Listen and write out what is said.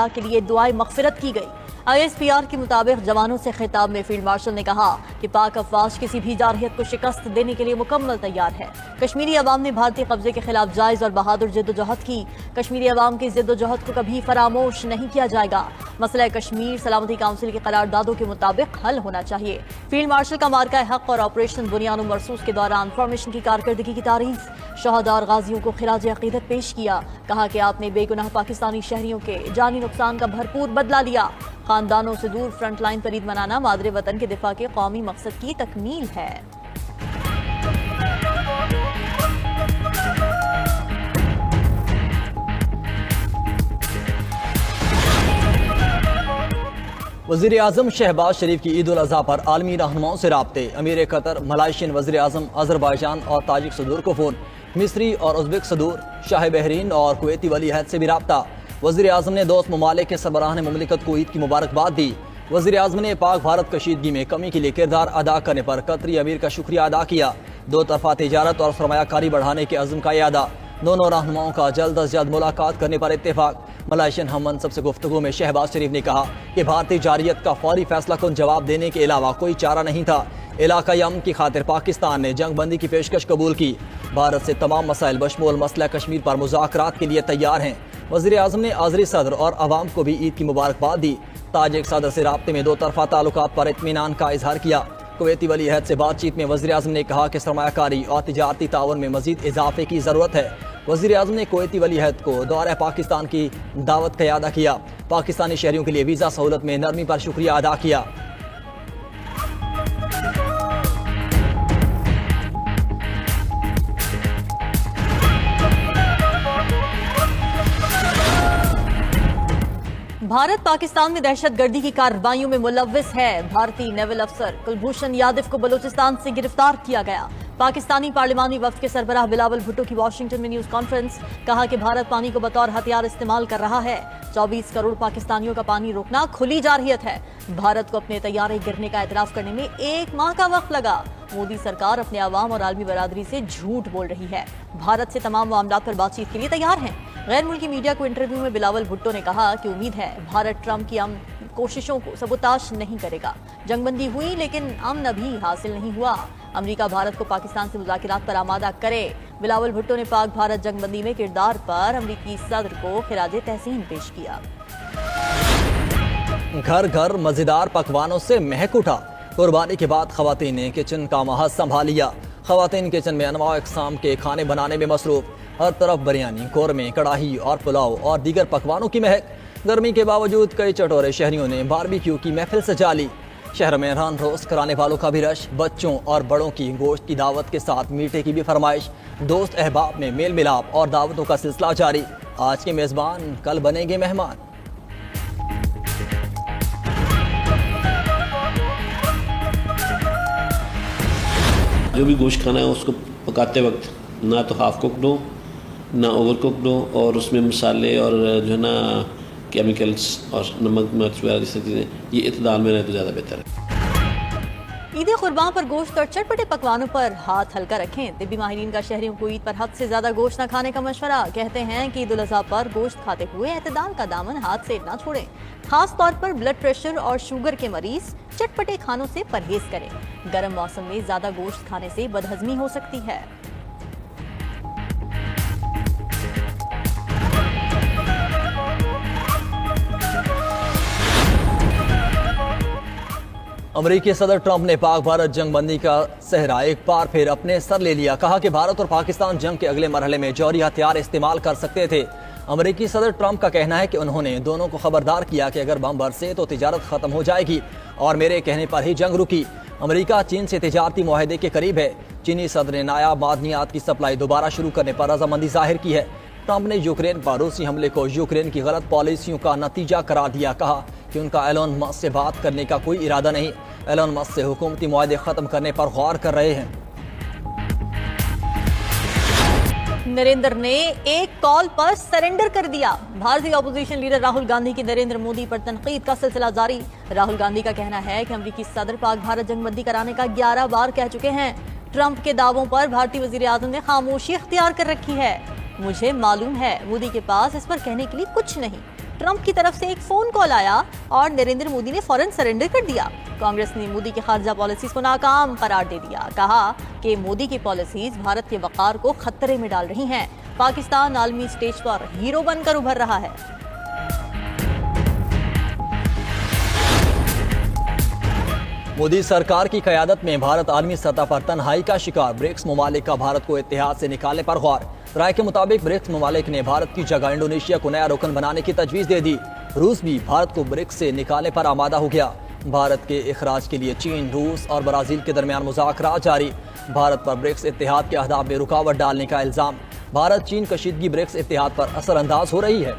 के लिए दुआए मग़फ़िरत की गई। ISPR के मुताबिक जवानों से खिताब में फील्ड मार्शल ने कहा कि पाक अफवाज किसी भी जारहियत को शिकस्त देने के लिए मुकम्मल तैयार है। कश्मीरी अवाम ने भारतीय कब्जे के खिलाफ जायज़ और बहादुर जद्दोजहद की। कश्मीरी अवाम की जद्दोजहद को कभी फरामोश नहीं किया जाएगा। मसला कश्मीर सलामती काउंसिल की करारदादों के मुताबिक हल होना चाहिए। फील्ड मार्शल का मार्का हक और ऑपरेशन बुनियाद मरसूस के दौरान फॉर्मेशन की कारकर्दगी की तारीफ, शहदा और गाजियों को खिराज अकीदत पेश किया। कहा कि आपने बेगुनाह पाकिस्तानी शहरियों के जानी नुकसान का भरपूर बदला लिया। खानदानों से दूर फ्रंट लाइन पर ईद मनाना मादरे वतन के दिफा के कौमी मकसद की तकमील है। वज़ीर आज़म शहबाज शरीफ की ईद उल अज़हा पर आलमी रहनुमाओं से राब्ते। अमीर कतर, मलाइशियन वज़ीर आज़म, अज़रबैजान और ताजिक सदूर को फ़ोन। मिस्री और उज़्बेक सदूर, शाह बहरीन और कुवैती वली अहद से भी राब्ता। वज़ीर आज़म ने दोस्त ममालिक के सरबराहान मुमलिकत को ईद की मुबारकबाद दी। वज़ीर आज़म ने पाक भारत कशीदगी में कमी के लिए किरदार अदा करने पर कतरी अमीर का शुक्रिया अदा किया। दो तरफा तिजारत और सरमायाकारी बढ़ाने के अज़्म का यादा। दोनों रहनुमाओं का जल्द अज जल्द मुलाकात करने पर इत्तेफाक। मलाइशियन हम मनसब से गुफ्तगू में शहबाज शरीफ ने कहा कि भारतीय जारियत का फौरी फैसला कुन जवाब देने के अलावा कोई चारा नहीं था। इलाकाई अमन की खातिर पाकिस्तान ने जंग बंदी की पेशकश कबूल की। भारत से तमाम मसाइल बशमूल मसला कश्मीर पर मुज़ाकरात के लिए तैयार हैं। वज़ीर आज़म ने आज़री सदर और अवाम को भी ईद की मुबारकबाद दी। ताजिक सदर से राब्ते में दो तरफा ताल्लुकात पर इत्मीनान का इजहार किया। कुवैती वली अहद से बातचीत में वज़ीर आज़म ने कहा कि सरमायाकारी और तिजारती ताउन में मज़ीद इजाफे की ज़रूरत है। वज़ीर आज़म ने कुवैती वली अहद को दौरे पाकिस्तान की दावत का अदा किया। पाकिस्तानी शहरियों के लिए वीज़ा सहूलत में नरमी पर शुक्रिया अदा किया। भारत पाकिस्तान में दहशतगर्दी की कार्रवाइयों में मुलव्विस है। भारतीय नेवल अफसर कुलभूषण यादव को बलूचिस्तान से गिरफ्तार किया गया। पाकिस्तानी पार्लिमानी वफ्द के सरबराह बिलावल भुट्टो की वाशिंगटन में न्यूज कॉन्फ्रेंस। कहा कि भारत पानी को बतौर हथियार इस्तेमाल कर रहा है। 24 करोड़ पाकिस्तानियों का पानी रोकना खुली जारहियत है। भारत को अपने तैयारे गिरने का एतराफ करने में 1 माह का वक्त लगा। मोदी सरकार अपने अवाम और आलमी बरादरी से झूठ बोल रही है। भारत से तमाम मामलात पर बातचीत के लिए तैयार है। गैर मुल्की मीडिया को इंटरव्यू में बिलावल भुट्टो ने कहा कि उम्मीद है भारत ट्रंप की कोशिशों को सबूताश नहीं करेगा। जंगबंदी हुई लेकिन अमन अभी हासिल नहीं हुआ। अमेरिका भारत को पाकिस्तान से मुज़ाकिरात पर आमादा करे। बिलावल भुट्टो ने पाक भारत जंगबंदी में किरदार पर अमरीकी सदर को खिराजे तहसीन पेश किया। घर घर मजेदार पकवानों से महक उठा। कुर्बानी के बाद खवातीन ने किचन का महज संभाल लिया। खवातीन किचन में अनवा इकसाम के खाने बनाने में मसरूफ। हर तरफ बिरयानी, कौरमे, कड़ाही और पुलाव और दीगर पकवानों की महक। गर्मी के बावजूद कई चटोरे शहरियों ने बारबेक्यू की महफिल सजा ली। शहर में रन रोस्ट कराने वालों का भी रश। बच्चों और बड़ों की गोश्त की दावत के साथ मीठे की भी फरमाइश। दोस्त अहबाब में मेल मिलाप और दावतों का सिलसिला जारी। आज के मेजबान कल बनेंगे मेहमान। जो भी गोश्त खाना है उसको पकाते वक्त ना तो हाफ कुक्ड हो ना ओवर कुक्ड हो, और उसमें मसाले और जो है ना केमिकल्स और नमक मिर्च वगैरह जैसी चीज़ें ये इत्दाल में रहे तो ज़्यादा बेहतर है। ईद कुर्बान पर गोश्त और चटपटे पकवानों पर हाथ हल्का रखें। तिब्बी माहिरीन का शहरियों को ईद पर हद से ज्यादा गोश्त न खाने का मशवरा। कहते हैं कि ईद उल अज़हा पर गोश्त खाते हुए एतदाल का दामन हाथ से न छोड़ें। खास तौर पर ब्लड प्रेशर और शुगर के मरीज चटपटे खानों से परहेज करें। गर्म मौसम में ज्यादा गोश्त खाने से बदहजमी हो सकती है। अमेरिकी सदर ट्रंप ने पाक भारत जंग बंदी का सहरा एक बार फिर अपने सर ले लिया। कहा कि भारत और पाकिस्तान जंग के अगले मरहले में जौहरी हथियार इस्तेमाल कर सकते थे। अमेरिकी सदर ट्रंप का कहना है कि उन्होंने दोनों को खबरदार किया कि अगर बम बरसे तो तिजारत खत्म हो जाएगी और मेरे कहने पर ही जंग रुकी। अमेरिका चीन से तिजारती मुआहदे के करीब है। चीनी सदर ने नायाब मादनियात की सप्लाई दोबारा शुरू करने पर रजामंदी जाहिर की है। ट्रंप ने यूक्रेन पर रूसी हमले को यूक्रेन की गलत पॉलिसियों का नतीजा करार दिया। कहा कि उनका एलोन मस्क से बात करने का कोई इरादा नहीं। एलोन मस्क से हुकूमती मुआहदे खत्म करने पर गौर कर रहे हैं। नरेंद्र ने एक कॉल पर सरेंडर कर दिया। भारतीय अपोजिशन लीडर राहुल गांधी की नरेंद्र मोदी पर तनकीद का सिलसिला जारी। राहुल गांधी का कहना है कि अमेरिकी सदर पाक भारत जंगबंदी कराने का 11 बार कह चुके हैं। ट्रंप के दावों पर भारतीय वजीर आजम ने खामोशी इख्तियार कर रखी है। मुझे मालूम है मोदी के पास इस पर कहने के लिए कुछ नहीं। ट्रंप की तरफ से एक फोन कॉल आया और नरेंद्र मोदी ने फौरन सरेंडर कर दिया। कांग्रेस ने मोदी की खारजा पॉलिसीज को नाकाम करार दे दिया। कहा कि मोदी की पॉलिसीज भारत के वकार को खतरे में डाल रही हैं। पाकिस्तान आलमी स्टेज पर हीरो बनकर उभर रहा है। मोदी सरकार की क़यादत में भारत आलमी सतह पर तन्हाई का शिकार। ब्रिक्स ममालिक का भारत को इत्तेहाद से निकालने पर गौर। राय के मुताबिक ब्रिक्स ममालिक ने भारत की जगह इंडोनेशिया को नया रुकन बनाने की तजवीज़ दे दी। रूस भी भारत को ब्रिक्स से निकालने पर आमादा हो गया। भारत के इखराज के लिए चीन, रूस और ब्राज़ील के दरमियान मुज़ाकरात जारी। भारत पर ब्रिक्स इत्तेहाद के अहदाफ में रुकावट डालने का इल्ज़ाम। भारत चीन कशीदगी ब्रिक्स इत्तेहाद पर असरअंदाज हो रही है।